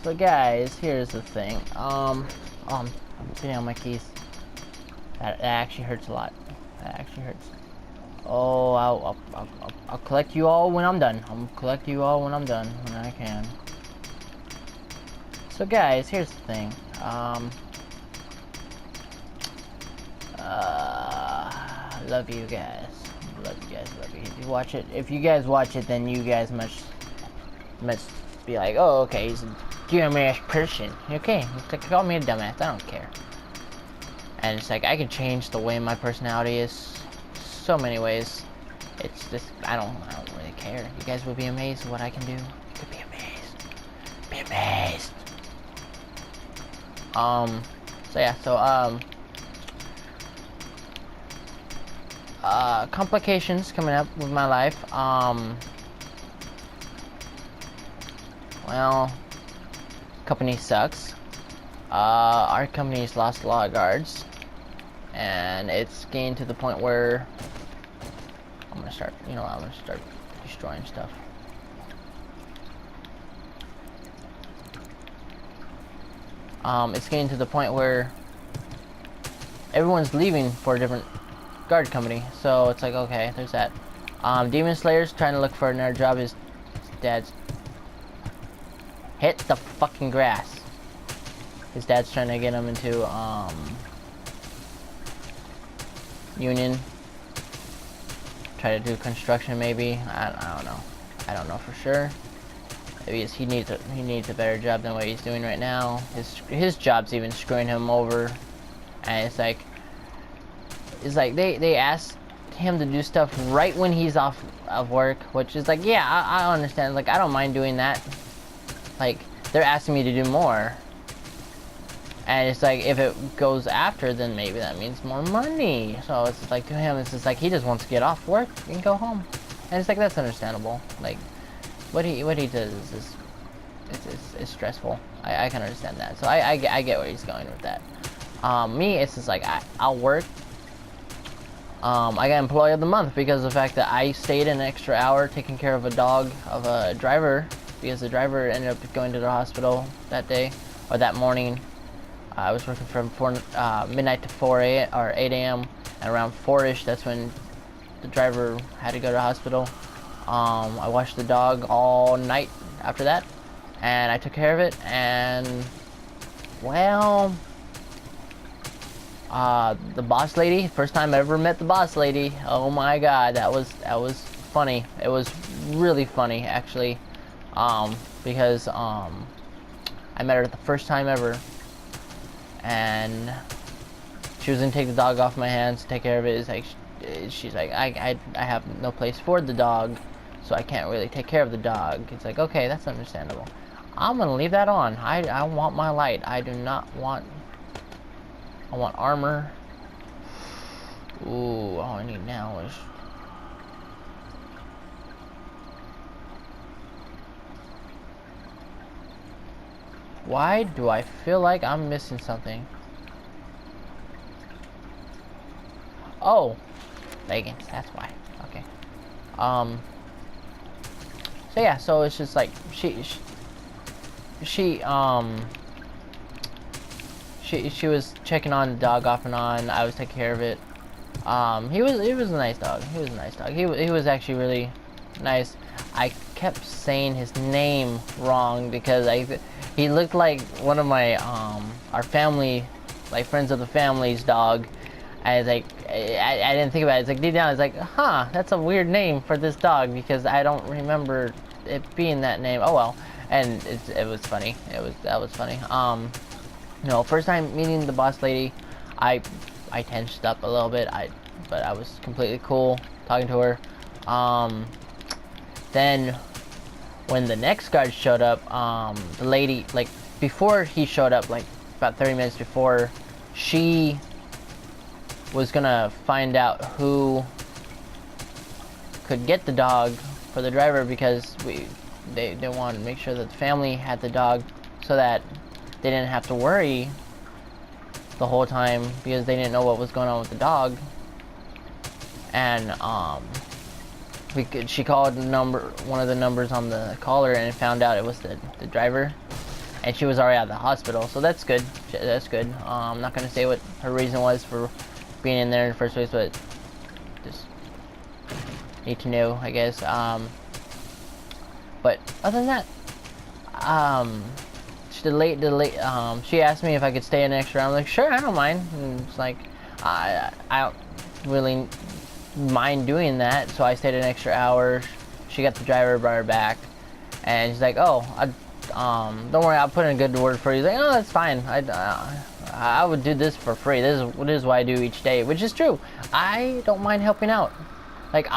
So guys, here's the thing. I'm spinning on my keys. That actually hurts a lot. That actually hurts. Oh, I'll collect you all when I'm done. I'll collect you all when I'm done, when I can. So guys, here's the thing. Love you guys. Love you guys. Love you. If you watch it, if you guys watch it, then you guys must be like, oh, okay, he's a dumbass person. Okay, call me a dumbass. I don't care. And it's like I can change the way my personality is so many ways. It's just I don't really care. You guys will be amazed at what I can do. You could be amazed. Be amazed. So yeah, complications coming up with my life. Well, company sucks. Our company's lost a lot of guards, and it's getting to the point where I'm gonna start, I'm gonna start destroying stuff. It's getting to the point where everyone's leaving for a different guard company, so it's like, okay, there's that. Demon Slayer's trying to look for another job. His dad's hit the fucking grass. His dad's trying to get him into union. Try to do construction, maybe. I don't know. I don't know for sure. Maybe he needs a better job than what he's doing right now. His job's even screwing him over, and it's like they asked him to do stuff right when he's off of work, which is like, yeah, I understand. Like, I don't mind doing that. Like, they're asking me to do more, and it's like, if it goes after, then maybe that means more money. So it's like, to him, it's just like he just wants to get off work and go home, and it's like, that's understandable. Like, what he does is it's stressful. I can understand that. So I get where he's going with that. Me, it's just like I'll work. I got Employee of the Month because of the fact that I stayed an extra hour taking care of a dog of a driver, because the driver ended up going to the hospital that day, or that morning. I was working from midnight to 4 a.m. or 8 a.m. and around 4ish, that's when the driver had to go to the hospital. I watched the dog all night after that, and I took care of it, and well, the boss lady, first time I ever met the boss lady, oh my god, that was funny. It was really funny, actually, because I met her the first time ever, and she was gonna take the dog off my hands, take care of it. It's like, she's like, I have no place for the dog, so I can't really take care of the dog. It's like, okay, that's understandable. I'm gonna leave that on. I want my light. I do not want, I want armor. Ooh, all I need now is, why do I feel like I'm missing something? Oh, leggings, that's why. Okay. So yeah, so it's just like she was checking on the dog off and on. I was taking care of it. He was a nice dog. He was a nice dog. He was actually really nice. I kept saying his name wrong because he looked like one of my our family, like friends of the family's dog. I was like, I didn't think about it. It's like, deep down, it's like, huh, that's a weird name for this dog, because I don't remember it being that name. Oh well, and it was funny. That was funny. No, first time meeting the boss lady, I tensed up a little bit. But I was completely cool talking to her. Then when the next guard showed up, the lady, like, before he showed up, like about 30 minutes before, she was gonna find out who could get the dog for the driver, because they wanted to make sure that the family had the dog, so that they didn't have to worry the whole time, because they didn't know what was going on with the dog. And she called one of the numbers on the caller, and found out it was the driver. and she was already at the hospital, so that's good. That's good. I'm not gonna say what her reason was for being in there in the first place, but just need to know, I guess. But other than that, she asked me if I could stay an extra hour. I'm like, sure, I don't mind. And it's like, I don't really mind doing that, so I stayed an extra hour. She got the driver, brought her back, and she's like, oh, don't worry, I'll put in a good word for you. He's like, oh, that's fine. I would do this for free. This is what I do each day, which is true. I don't mind helping out. Like,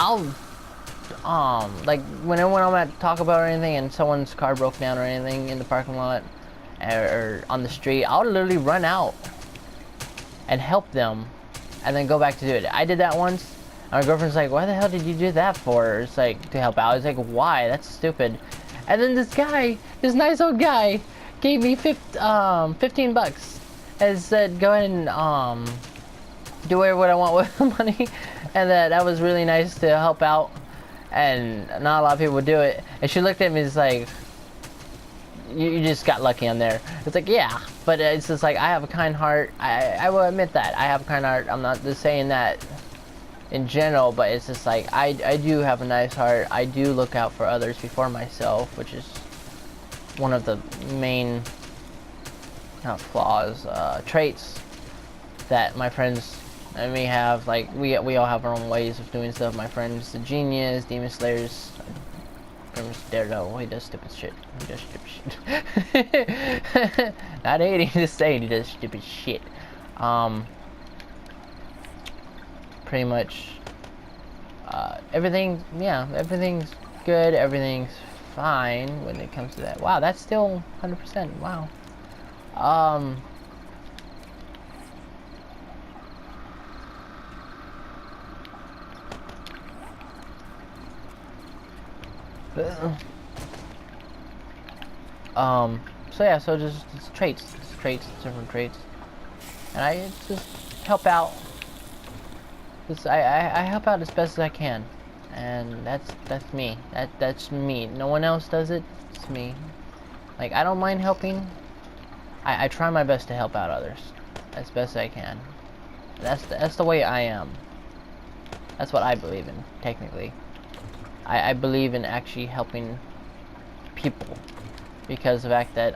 like when I'm at Taco Bell or anything, and someone's car broke down or anything in the parking lot or on the street, I'll literally run out and help them, and then go back to do it. I did that once. And my girlfriend's like, why the hell did you do that for? It's like, to help out. I was like, why? That's stupid. And then this nice old guy, gave me 15 bucks and said, go ahead and do what I want with the money. And that was really nice to help out. And not a lot of people would do it. And she looked at me and was like, you just got lucky on there. It's like, yeah, but it's just like, I have a kind heart. I will admit that. I have a kind heart. I'm not just saying that in general, but it's just like, I do have a nice heart. I do look out for others before myself, which is one of the main, not flaws, traits that my friends and me have. Like, we all have our own ways of doing stuff. My friend's a genius, Demon Slayer's Daredevil, he does stupid shit. He does stupid shit. Not hating, just saying he does stupid shit. Pretty much, everything's good, everything's fine when it comes to that. Wow, that's still 100%, wow. So yeah, so just different traits, and I just help out. I help out as best as I can, and that's me. That's me. No one else does it. It's me. Like, I don't mind helping. I try my best to help out others as best I can. That's the way I am. That's what I believe in, technically. I believe in actually helping people, because of the fact that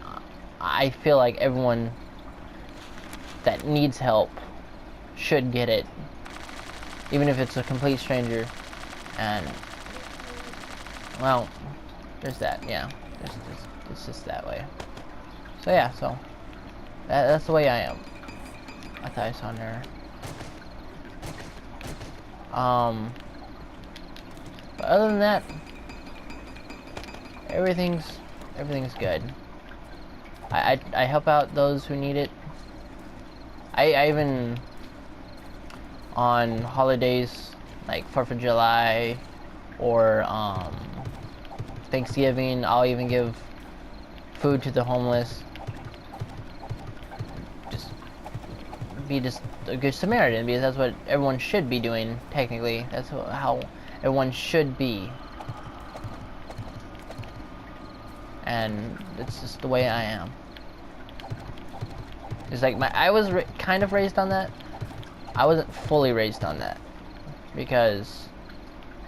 I feel like everyone that needs help should get it, even if it's a complete stranger. And, well, there's that, yeah. It's just that way. So yeah, so that's the way I am. I thought I saw there. But other than that, everything's good. I help out those who need it. I even, on holidays like 4th of July or Thanksgiving, I'll even give food to the homeless. Be just a good Samaritan, because that's what everyone should be doing, technically. That's how everyone should be. And it's just the way I am. It's like I was kind of raised on that. I wasn't fully raised on that, because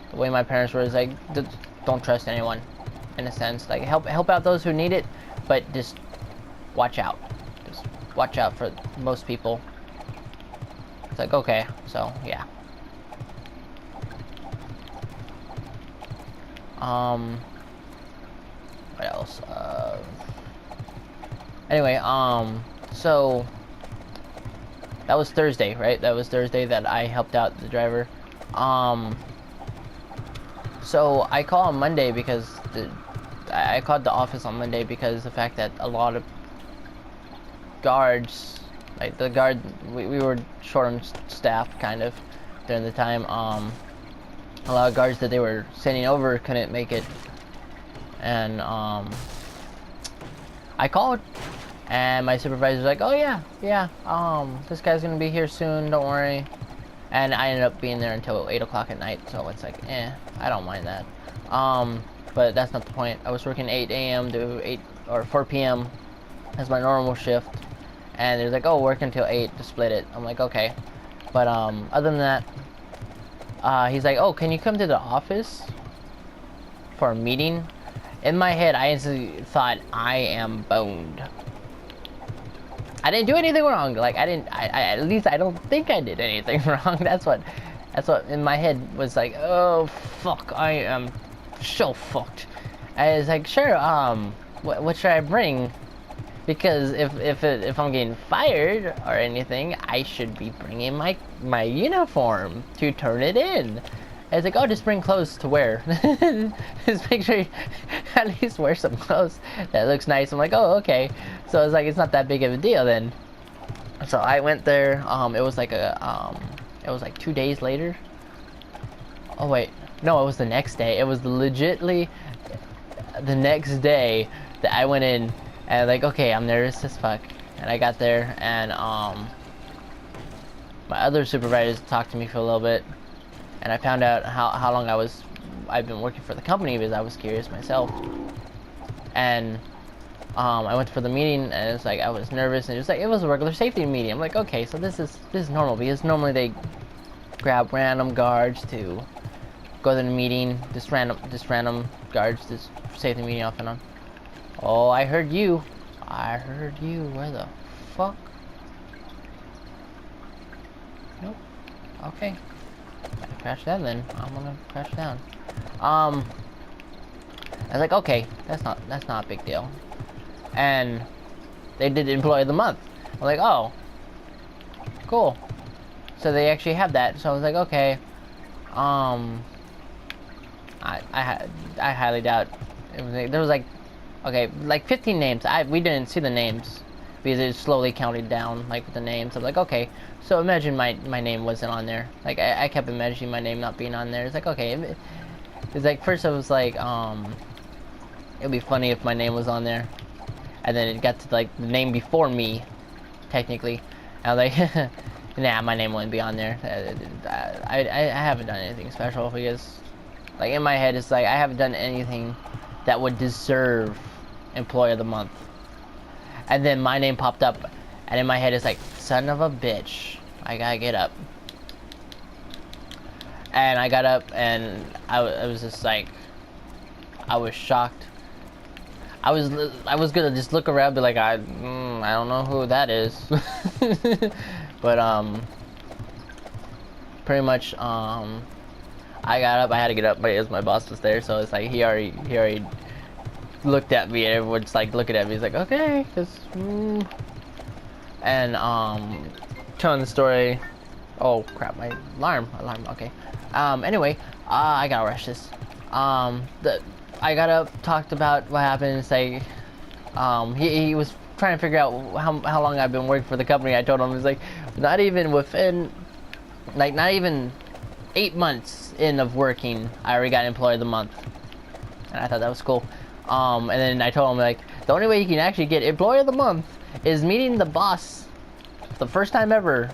the way my parents were is like, don't trust anyone, in a sense. Like, help out those who need it, but just watch out. Just watch out for most people. It's like, okay, so yeah. What else? Anyway, so that was Thursday, right? That was Thursday that I helped out the driver. So I called on Monday because I called the office on Monday because the fact that a lot of guards, like the guard, we were short on staff kind of during the time. A lot of guards that they were sending over couldn't make it, and I called, and my supervisor was like, oh yeah, this guy's gonna be here soon, don't worry. And I ended up being there until 8 o'clock at night, so it's like, I don't mind that. But that's not the point. I was working 8 a.m. to 4 p.m. as my normal shift, and they're like, oh, work until 8 to split it. I'm like, okay. But other than that, he's like, oh, can you come to the office for a meeting? In my head, I instantly thought, I am boned. I didn't do anything wrong. Like, I at least I don't think I did anything wrong. That's what in my head was like, oh, fuck, I am so fucked. And it's like, sure, what should I bring? Because if I'm getting fired or anything, I should be bringing my uniform to turn it in. And it's like, oh, just bring clothes to wear. Just make sure you at least wear some clothes that looks nice. I'm like, oh, okay. So it's like, it's not that big of a deal then. So I went there. It was like it was like 2 days later. Oh wait, no, it was the next day. It was legitly the next day that I went in. And like, okay, I'm nervous as fuck. And I got there, and my other supervisors talked to me for a little bit, and I found out how long I've been working for the company, because I was curious myself. And I went for the meeting, and it was like, I was nervous, and it was a regular safety meeting. I'm like, okay, so this is normal, because normally they grab random guards to go to the meeting, just random guards, just safety meeting off and on. Oh, I heard you. Where the fuck? Nope. Okay. I crash that then. I'm gonna crash down. I was like, okay, that's not a big deal. And they did Employee of the Month. I'm like, oh, cool. So they actually have that. So I was like, okay. I highly doubt it was. There was like, okay, like 15 names. We didn't see the names because it slowly counted down, like, with the names. I'm like, okay, so imagine my name wasn't on there. Like, I kept imagining my name not being on there. It's like, okay, it's like, first I was like, it'd be funny if my name was on there, and then it got to like the name before me, technically. And I was like, nah, my name wouldn't be on there. I haven't done anything special, because, like, in my head, it's like, I haven't done anything that would deserve Employee of the Month. And then my name popped up, and in my head it's like, son of a bitch, I gotta get up. And I got up, and I was just like, I was shocked. I was gonna just look around and be like, I don't know who that is. But pretty much I got up. I had to get up because my boss was there, so it's like he already looked at me, and everyone's like looking at me. He's like, okay, and telling the story. Oh crap, my alarm. Okay. Anyway, I gotta rush this. I got up, talked about what happened. It's like, he was trying to figure out how long I've been working for the company. I told him, it's like, not even 8 months in of working, I already got Employee of the Month. And I thought that was cool. And then I told him, like, the only way you can actually get Employee of the Month is meeting the boss for the first time ever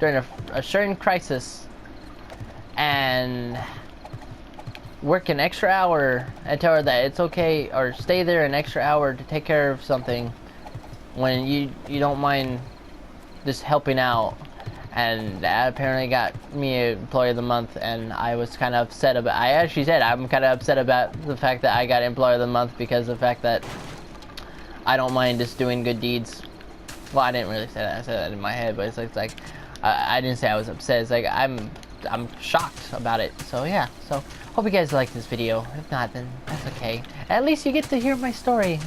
during a certain crisis, and work an extra hour and tell her that it's okay, or stay there an extra hour to take care of something when you don't mind just helping out. And that apparently got me Employee of the Month, and I was kind of upset about. I actually said I'm kind of upset about the fact that I got Employee of the Month, because of the fact that I don't mind just doing good deeds. Well, I didn't really say that. I said that in my head, but it's like I didn't say I was upset. It's like I'm shocked about it. So yeah. So hope you guys liked this video. If not, then that's okay. At least you get to hear my story.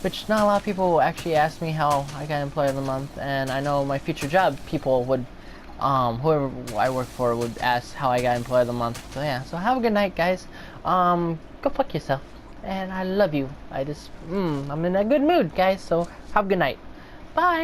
Which not a lot of people actually ask me how I got Employee of the Month, and I know my future job people would, whoever I work for would ask how I got Employee of the Month. So yeah, so have a good night, guys. Go fuck yourself, and I love you. I'm in a good mood, guys, so have a good night. Bye.